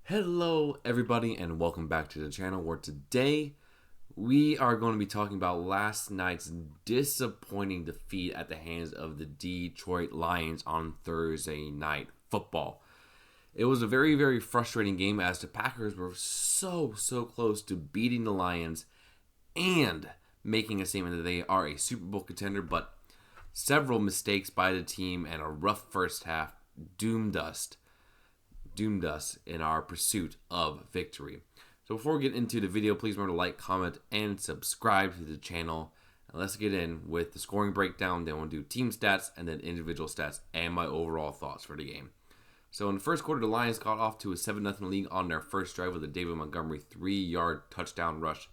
Hello, everybody, and welcome back to the channel where today we are going to be talking about last night's disappointing defeat at the hands of the Detroit Lions on Thursday Night Football. It was a very, very frustrating game as the Packers were so close to beating the Lions and making a statement that they are a Super Bowl contender, but several mistakes by the team and a rough first half doomed us in our pursuit of victory. So before we get into the video, please remember to like, comment, and subscribe to the channel. And let's get in with the scoring breakdown. Then we'll do team stats and then individual stats and my overall thoughts for the game. So in the first quarter, the Lions got off to a 7-0 lead on their first drive with a David Montgomery 3-yard touchdown rush.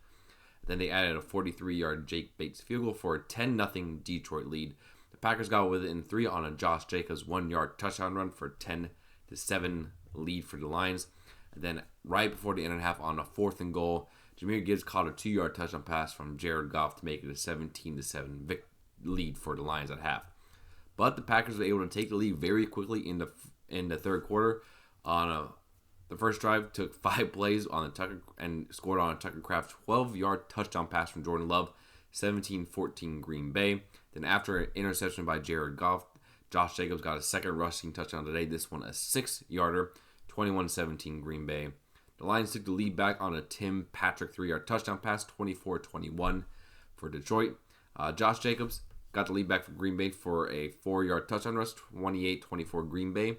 Then they added a 43-yard Jake Bates field goal for a 10-0 Detroit lead. The Packers got within 3 on a Josh Jacobs 1-yard touchdown run for a 10-7 lead for the Lions. And then right before the end of the half on a 4th and goal, Jahmyr Gibbs caught a 2-yard touchdown pass from Jared Goff to make it a 17-7 lead for the Lions at half. But the Packers were able to take the lead very quickly in the third quarter. The first drive took 5 plays on the Tucker and scored on a Tucker Kraft 12-yard touchdown pass from Jordan Love, 17-14 Green Bay. Then after an interception by Jared Goff, Josh Jacobs got a second rushing touchdown today. This one a 6-yarder, 21-17 Green Bay. The Lions took the lead back on a Tim Patrick 3-yard touchdown pass, 24-21 for Detroit. Josh Jacobs got the lead back for Green Bay for a 4-yard touchdown rush, 28-24 Green Bay.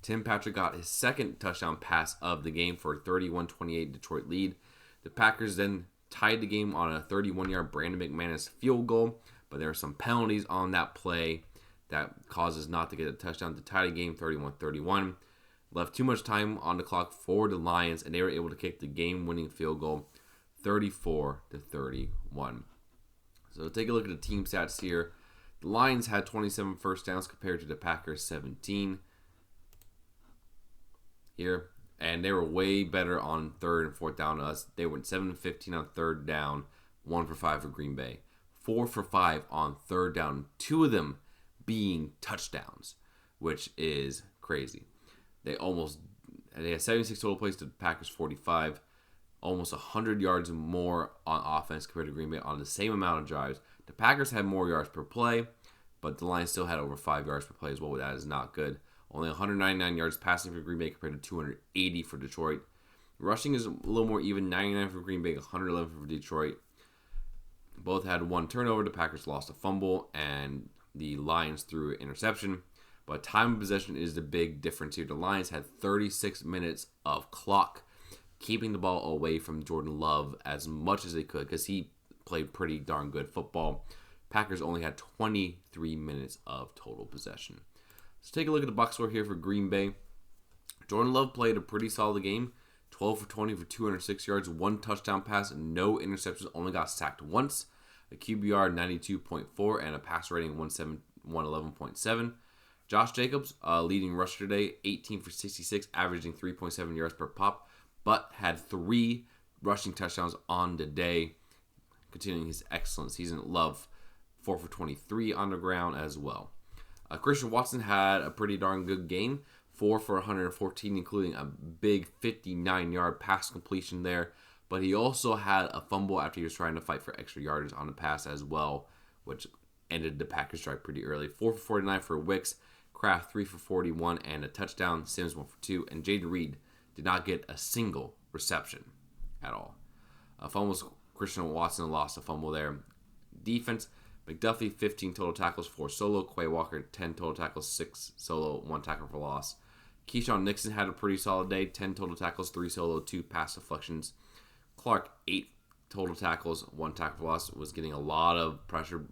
Tim Patrick got his second touchdown pass of the game for a 31-28 Detroit lead. The Packers then tied the game on a 31-yard Brandon McManus field goal, but there are some penalties on that play that causes not to get a touchdown to tie the game 31-31. Left too much time on the clock for the Lions, and they were able to kick the game-winning field goal 34-31. So take a look at the team stats here. The Lions had 27 first downs compared to the Packers 17 here, and they were way better on 3rd and 4th down to us. They went 7-15 on 3rd down, 1 for 5 for Green Bay, 4 for 5 on 3rd down, 2 of them being touchdowns, which is crazy. They had 76 total plays to the Packers 45, almost 100 yards more on offense compared to Green Bay on the same amount of drives. The Packers had more yards per play, but the Lions still had over 5 yards per play as well. That is not good. Only 199 yards passing for Green Bay compared to 280 for Detroit. Rushing is a little more even, 99 for Green Bay, 111 for Detroit. Both had 1 turnover. The Packers lost a fumble, and the Lions threw an interception. But time of possession is the big difference here. The Lions had 36 minutes of clock, keeping the ball away from Jordan Love as much as they could because he played pretty darn good football. Packers only had 23 minutes of total possession. Let's take a look at the box score here for Green Bay. Jordan Love played a pretty solid game. 12 for 20 for 206 yards, 1 touchdown pass, no interceptions, only got sacked once. A QBR 92.4 and a passer rating 111.7. Josh Jacobs, leading rusher today, 18 for 66, averaging 3.7 yards per pop, but had 3 rushing touchdowns on the day, continuing his excellent season. Love, 4 for 23 on the ground as well. Christian Watson had a pretty darn good game, 4 for 114, including a big 59-yard pass completion there. But he also had a fumble after he was trying to fight for extra yardage on the pass as well, which ended the Packers' drive pretty early. 4 for 49 for Wicks, Kraft 3 for 41, and a touchdown. Sims 1 for 2, and Jaden Reed did not get a single reception at all. Fumbles, Christian Watson lost a fumble there. Defense, McDuffie 15 total tackles, 4 solo. Quay Walker 10 total tackles, 6 solo, 1 tackle for loss. Keyshawn Nixon had a pretty solid day, 10 total tackles, 3 solo, 2 pass deflections. Clark 8 total tackles, 1 tackle for loss. Was getting a lot of pressure,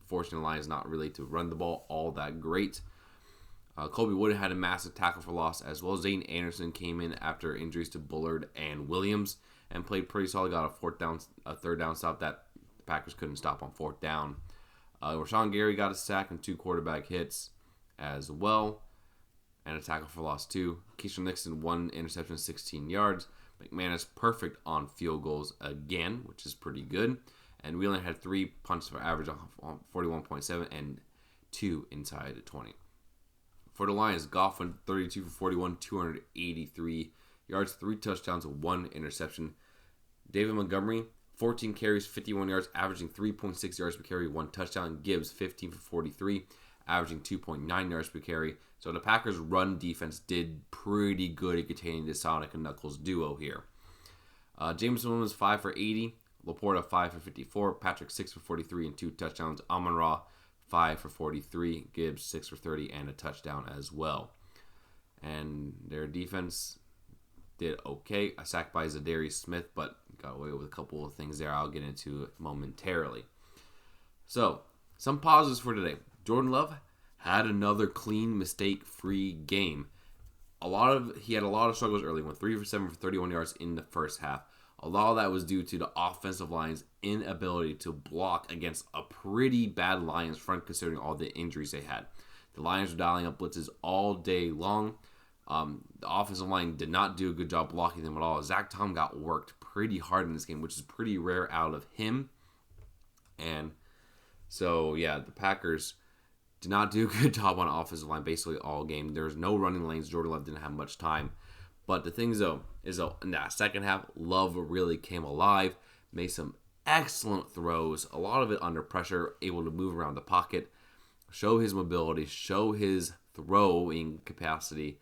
forcing the Lions not really to run the ball all that great. Colby Wood had a massive tackle for loss as well. Zane Anderson came in after injuries to Bullard and Williams and played pretty solid. Got a 3rd down stop that the Packers couldn't stop on 4th down. Rashawn Gary got a sack and 2 quarterback hits as well, and a tackle for loss too. Keyshawn Nixon 1 interception, 16 yards. McManus perfect on field goals again, which is pretty good. And Wheeler had 3 punts for average on 41.7 and 2 inside the 20. For the Lions, Goff went 32 for 41, 283 yards, 3 touchdowns, 1 interception. David Montgomery, 14 carries, 51 yards, averaging 3.6 yards per carry, 1 touchdown. Gibbs, 15 for 43, averaging 2.9 yards per carry. So the Packers' run defense did pretty good at containing the Sonic and Knuckles duo here. Jameson Williams, 5 for 80. Laporta, 5 for 54. Patrick, 6 for 43 and 2 touchdowns. Amon-Ra, 5 for 43. Gibbs, 6 for 30 and a touchdown as well. And their defense did okay. A sack by Zadarius Smith, but got away with a couple of things there I'll get into momentarily. So, some positives for today. Jordan Love had another clean, mistake-free game. He had a lot of struggles early. Went 3 for 7 for 31 yards in the first half. A lot of that was due to the offensive line's inability to block against a pretty bad Lions front, considering all the injuries they had. The Lions were dialing up blitzes all day long. The offensive line did not do a good job blocking them at all. Zach Tom got worked pretty hard in this game, which is pretty rare out of him. And so, yeah, the Packers did not do a good job on offensive line basically all game. There was no running lanes. Jordan Love didn't have much time. But the thing, though, is in that second half, Love really came alive, made some excellent throws, a lot of it under pressure, able to move around the pocket, show his mobility, show his throwing capacity.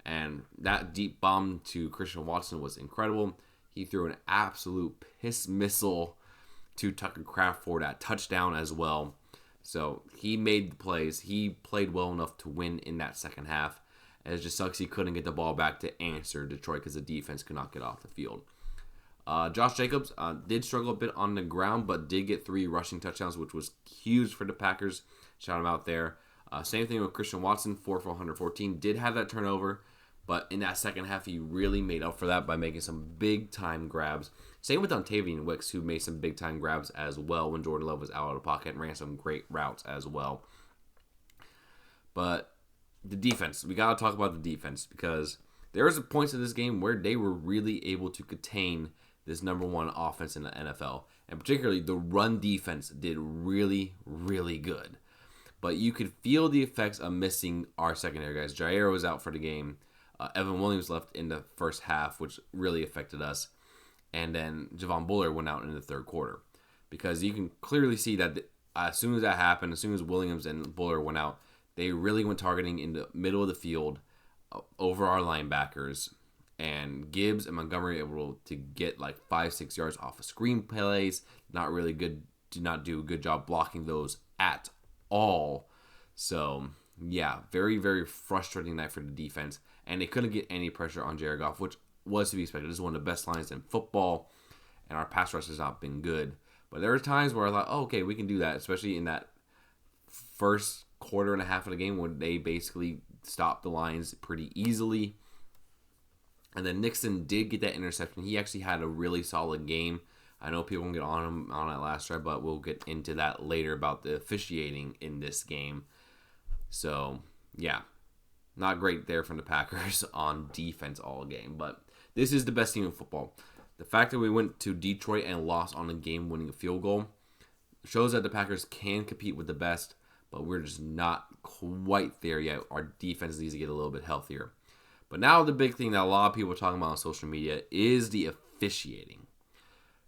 And that deep bomb to Christian Watson was incredible. He threw an absolute piss missile to Tucker Kraft for that touchdown as well. So he made the plays. He played well enough to win in that second half. It just sucks he couldn't get the ball back to answer Detroit because the defense could not get off the field. Josh Jacobs did struggle a bit on the ground, but did get 3 rushing touchdowns, which was huge for the Packers. Shout him out there. Same thing with Christian Watson, 4 for 114. Did have that turnover, but in that second half, he really made up for that by making some big-time grabs. Same with Dontavian Wicks, who made some big-time grabs as well when Jordan Love was out of the pocket and ran some great routes as well. But the defense, we got to talk about the defense because there was points in this game where they were really able to contain this number 1 offense in the NFL. And particularly, the run defense did really, really good. But you could feel the effects of missing our secondary guys. Jair was out for the game. Evan Williams left in the first half, which really affected us. And then Javon Bullard went out in the third quarter. Because you can clearly see that as soon as that happened, as soon as Williams and Bullard went out, they really went targeting in the middle of the field over our linebackers. And Gibbs and Montgomery were able to get like 5-6 yards off of screen plays. Not really good. Did not do a good job blocking those at all. So, yeah, very, very frustrating night for the defense. And they couldn't get any pressure on Jared Goff, which was to be expected. This is one of the best lines in football. And our pass rush has not been good. But there were times where I thought, oh, okay, we can do that. Especially in that first quarter and a half of the game when they basically stopped the Lions pretty easily. And then Nixon did get that interception. He actually had a really solid game. I know people can get on him on that last drive, but we'll get into that later about the officiating in this game. So, yeah, not great there from the Packers on defense all game. But this is the best team in football. The fact that we went to Detroit and lost on a game-winning field goal shows that the Packers can compete with the best, but we're just not quite there yet. Our defense needs to get a little bit healthier. But now the big thing that a lot of people are talking about on social media is the officiating.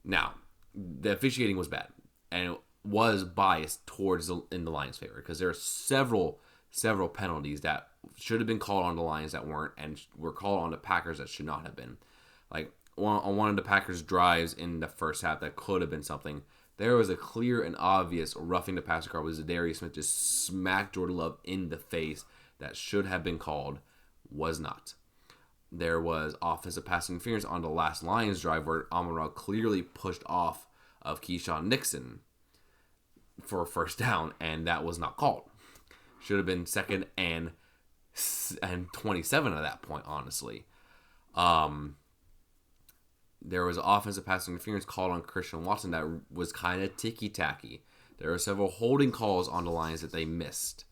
Now, the officiating was bad, and it was biased towards in the Lions' favor because there are several penalties that should have been called on the Lions that weren't, and were called on the Packers that should not have been. Like on one of the Packers' drives in the first half that could have been something. There was a clear and obvious roughing the passer call where Zadarius Smith just smacked Jordan Love in the face that should have been called, was not. There was offensive pass interference on the last Lions drive where Amon-Ra clearly pushed off of Keyshawn Nixon for a first down, and that was not called. Should have been second and 27 at that point, honestly. There was offensive pass interference called on Christian Watson that was kind of ticky-tacky. There were several holding calls on the Lions that they missed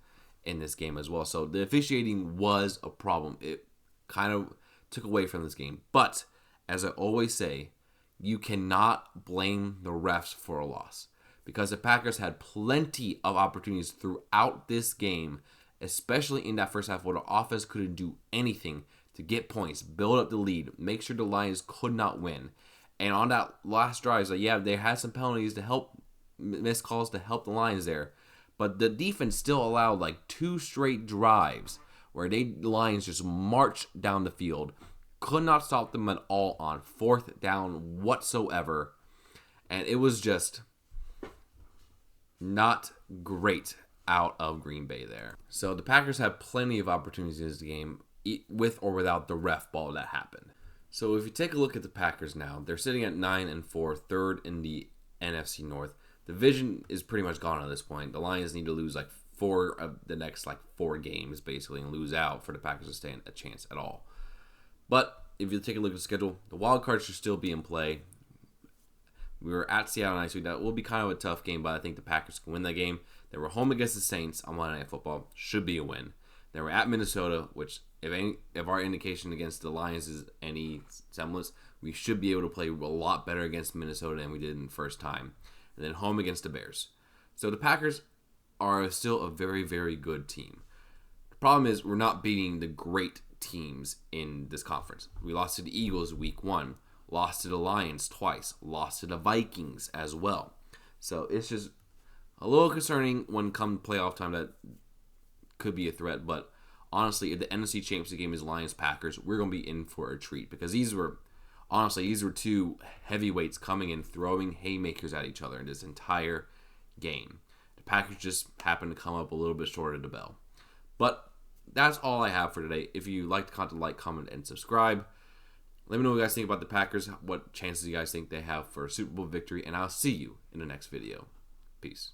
in this game as well. So the officiating was a problem. It kind of took away from this game. But, as I always say, you cannot blame the refs for a loss. Because the Packers had plenty of opportunities throughout this game, especially in that first half where the offense couldn't do anything to to get points, build up the lead, make sure the Lions could not win. And on that last drive, so yeah, they had some penalties to help, missed calls to help the Lions there. But the defense still allowed like 2 straight drives where the Lions just marched down the field. Could not stop them at all on 4th down whatsoever. And it was just not great out of Green Bay there. So the Packers had plenty of opportunities in this game, with or without the ref ball that happened. So if you take a look at the Packers now, they're sitting at 9-4, third in the NFC North. The division is pretty much gone at this point. The Lions need to lose like 4 of the next 4 games basically and lose out for the Packers to stand a chance at all. But if you take a look at the schedule, the wild card should still be in play. We were at Seattle next week. That will be kind of a tough game, but I think the Packers can win that game. They were home against the Saints on Monday Night Football. Should be a win. They were at Minnesota, which if our indication against the Lions is any semblance, we should be able to play a lot better against Minnesota than we did in the first time. And then home against the Bears. So the Packers are still a very, very good team. The problem is we're not beating the great teams in this conference. We lost to the Eagles week 1. Lost to the Lions twice. Lost to the Vikings as well. So it's just a little concerning when come playoff time that could be a threat. But honestly, if the NFC Championship game is Lions-Packers, we're going to be in for a treat. Because these were 2 heavyweights coming in, throwing haymakers at each other in this entire game. The Packers just happened to come up a little bit short of the bell. But that's all I have for today. If you like the content, like, comment, and subscribe. Let me know what you guys think about the Packers, what chances you guys think they have for a Super Bowl victory, and I'll see you in the next video. Peace.